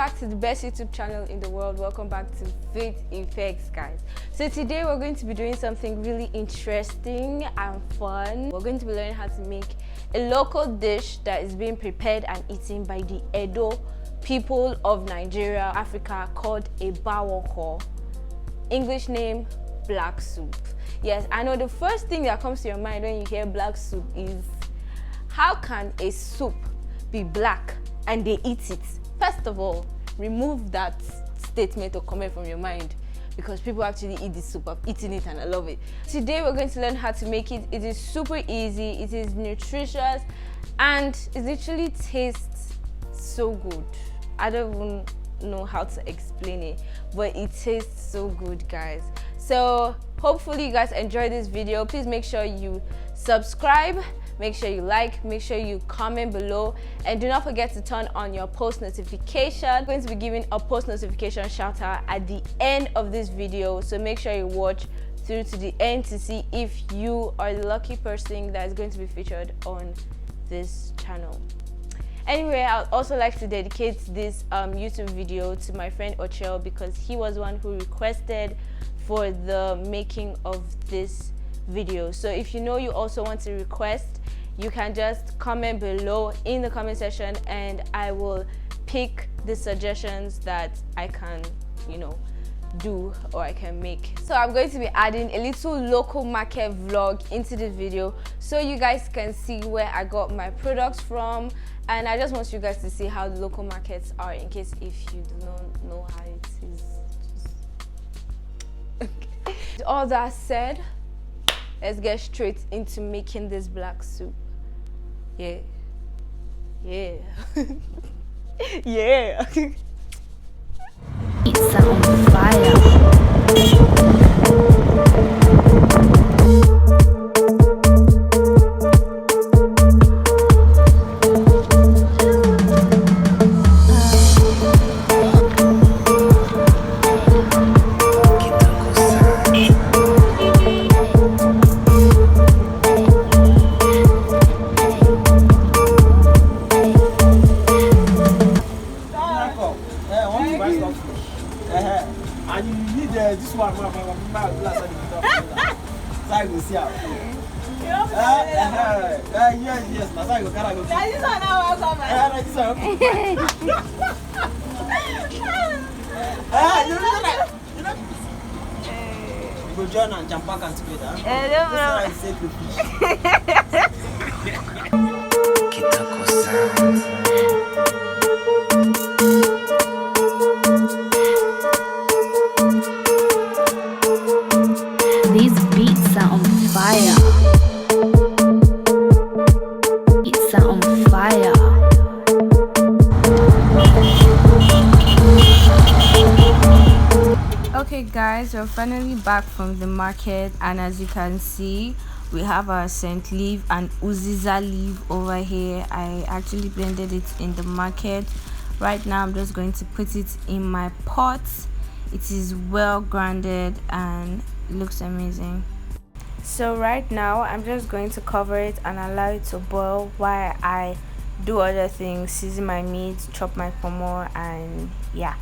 back to the best YouTube channel in the world. Welcome back to Phayte Effects, guys. So today we're going to be doing something really interesting and fun. We're going to be learning how to make a local dish that is being prepared and eaten by the Edo people of Nigeria, Africa, called a bawoko. English name, black soup. Yes, I know the first thing that comes to your mind when you hear black soup is, how can a soup be black and they eat it? First of all, remove that statement or comment from your mind, because people actually eat this soup. I've eaten it and I love it. Today we're going to learn how to make it. It is super easy, it is nutritious, and it literally tastes so good. I don't even know how to explain it, but it tastes so good, guys. So hopefully you guys enjoy this video. Please make sure you subscribe, make sure you like, make sure you comment below, and do not forget to turn on your post notification. I'm going to be giving a post notification shout out at the end of this video, so make sure you watch through to the end to see if you are the lucky person that is going to be featured on this channel. Anyway, I'd also like to dedicate this YouTube video to my friend Ochel, because he was the one who requested for the making of this video. So if you know you also want to request, you can just comment below in the comment section and I will pick the suggestions that I can, do or I can make. So I'm going to be adding a little local market vlog into this video so you guys can see where I got my products from, and I just want you guys to see how the local markets are, in case if you do not know how it is. Okay. All that said, let's get straight into making this black soup. Yeah. Yeah. It's on fire. And you need this one, yes, that's how you can go. This one now welcome. You go join and jump back and together. These beats are on fire. Beats are on fire. Okay guys, we're finally back from the market, and as you can see, we have our scent leaf and UZIZA leaf over here. I actually blended it in the market. Right now I'm just going to put it in my pot. It is well grounded and looks amazing. So right now I'm just going to cover it and allow it to boil while I do other things, season my meat, chop my kpomo, and yeah.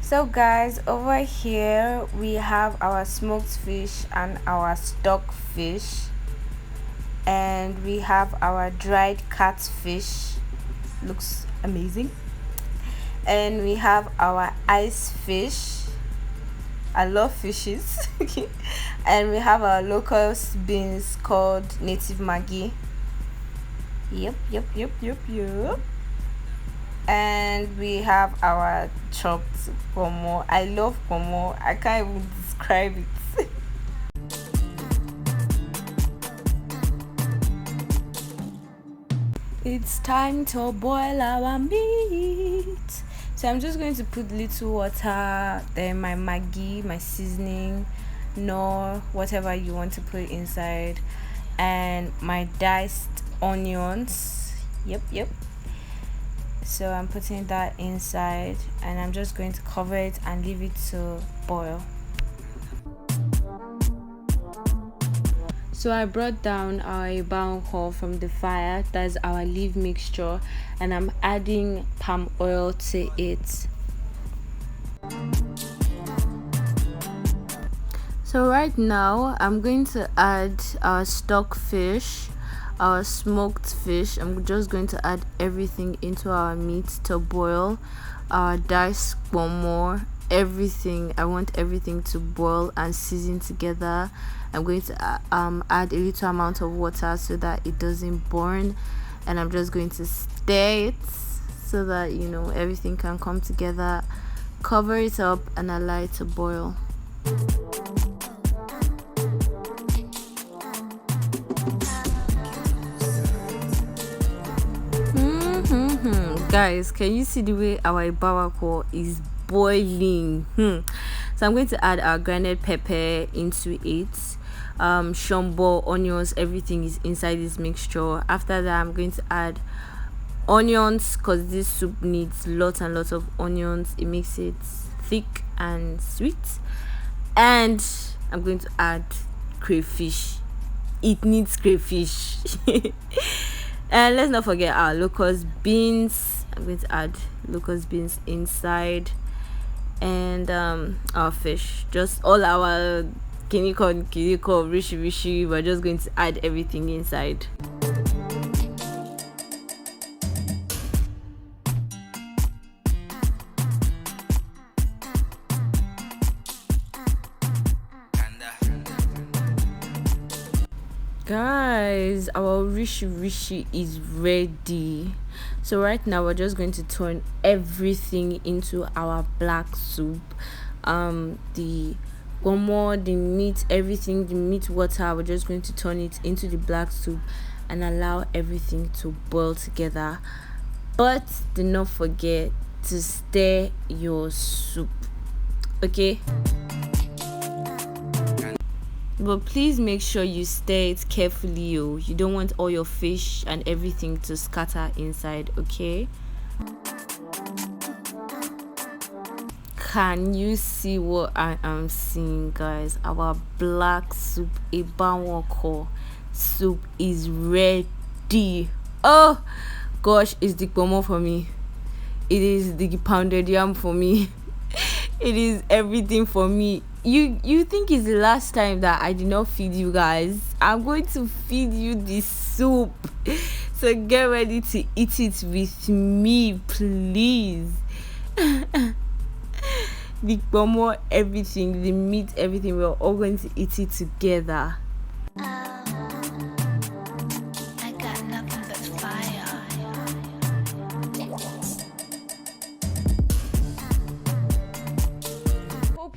So guys, over here we have our smoked fish and our stockfish, and we have our dried catfish, looks amazing, and we have our icefish. I love fishes. And we have our locust beans called native maggi. Yep. And we have our chopped kpomo. I love kpomo, I can't even describe it. It's time to boil our meat. So I'm just going to put little water, then my maggi, my seasoning, nor whatever you want to put inside, and my diced onions. Yep. So I'm putting that inside, and I'm just going to cover it and leave it to boil. So I brought down our eba from the fire, that's our leaf mixture, and I'm adding palm oil to it. So right now I'm going to add our stockfish, our smoked fish. I'm just going to add everything into our meat to boil, our diced kpomo, everything. I want everything to boil and season together. I'm going to add a little amount of water so that it doesn't burn, and I'm just going to stir it so that everything can come together. Cover it up and allow it to boil. Guys, can you see the way our eba is boiling? So I'm going to add our grounded pepper into it, shombo, onions, everything is inside this mixture. After that, I'm going to add onions because this soup needs lots and lots of onions. It makes it thick and sweet. And I'm going to add crayfish. It needs crayfish. And let's not forget our locust beans. I'm going to add locust beans inside, and our fish, just all our kiriko, rishi. We're just going to add everything inside. Guys, our rishi is ready. So right now we're just going to turn everything into our black soup. The kpomo, the meat, everything, the meat water, we're just going to turn it into the black soup and allow everything to boil together. But do not forget to stir your soup, okay? But please make sure you stir it carefully. You don't want all your fish and everything to scatter inside, okay? Can you see what I am seeing, guys? Our black soup, eba soup is ready. Oh gosh, it's the kpomo for me. It is the pounded yam for me. It is everything for me. You think it's the last time that I did not feed you guys? I'm going to feed you this soup, so get ready to eat it with me, please. The kpomo, everything, the meat, everything, we're all going to eat it together. I got nothing but fire.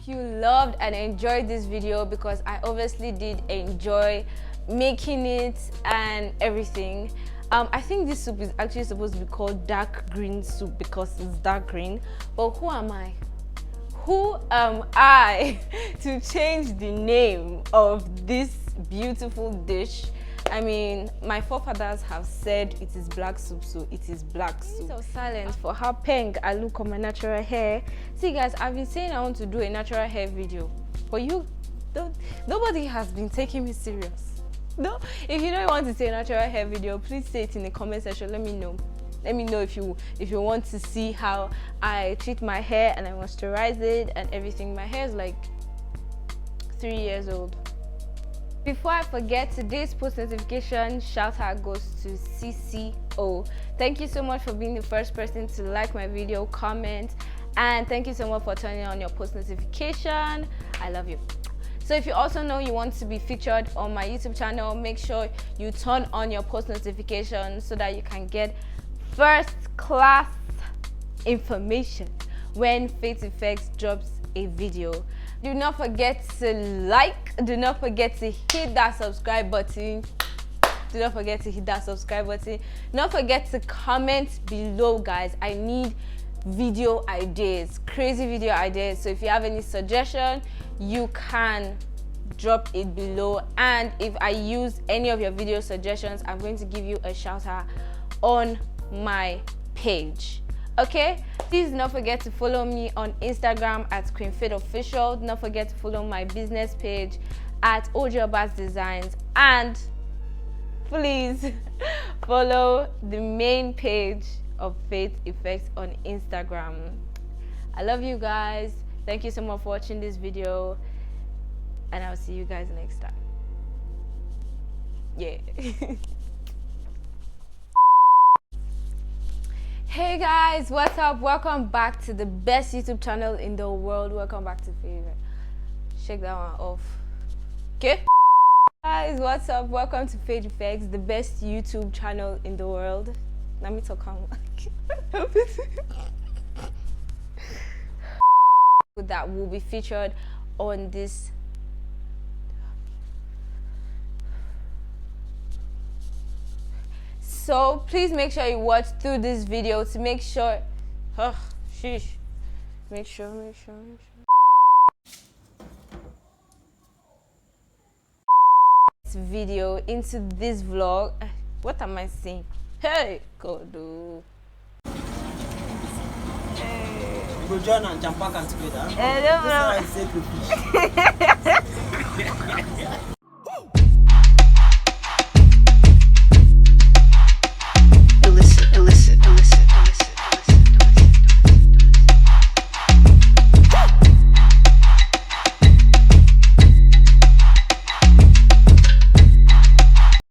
You loved and enjoyed this video, because I obviously did enjoy making it and everything. I think this soup is actually supposed to be called dark green soup because it's dark green, but who am I to change the name of this beautiful dish? I mean, my forefathers have said it is black soup, so it is black soup. So silence for how pink I look on my natural hair. See guys, I've been saying I want to do a natural hair video, but nobody has been taking me serious. No, if you don't want to see a natural hair video, please say it in the comment section. Let me know. Let me know if you want to see how I treat my hair and I moisturize it and everything. My hair is like 3 years old. Before I forget, today's post notification shout out goes to CCO. Thank you so much for being the first person to like my video, comment, and thank you so much for turning on your post notification. I love you. So if you also know you want to be featured on my YouTube channel, make sure you turn on your post notifications so that you can get first class information when Phayte Effects drops a video. Do not forget to like, do not forget to hit that subscribe button. Do not forget to hit that subscribe button. Don't forget to comment below, guys. I need video ideas, crazy video ideas. So if you have any suggestion, you can drop it below, and if I use any of your video suggestions, I'm going to give you a shout out on my page. Okay, please do not forget to follow me on Instagram at Phayte Official. Do not forget to follow my business page at Designs And please follow the main page of Phayte Effects on Instagram. I love you guys. Thank you so much for watching this video, and I'll see you guys next time. Yeah. Hey guys, what's up? Welcome back to the best YouTube channel in the world. Welcome back to Phayte. Shake that one off. Okay? Guys, what's up? Welcome to Phayte Effects, the best YouTube channel in the world. Let me talk on. That will be featured on this. So please make sure you watch through this video to make sure. Sheesh. Make sure. This video into this vlog. What am I saying? Hey, kurudu. We go join and jump back and together. I don't know. This is how I say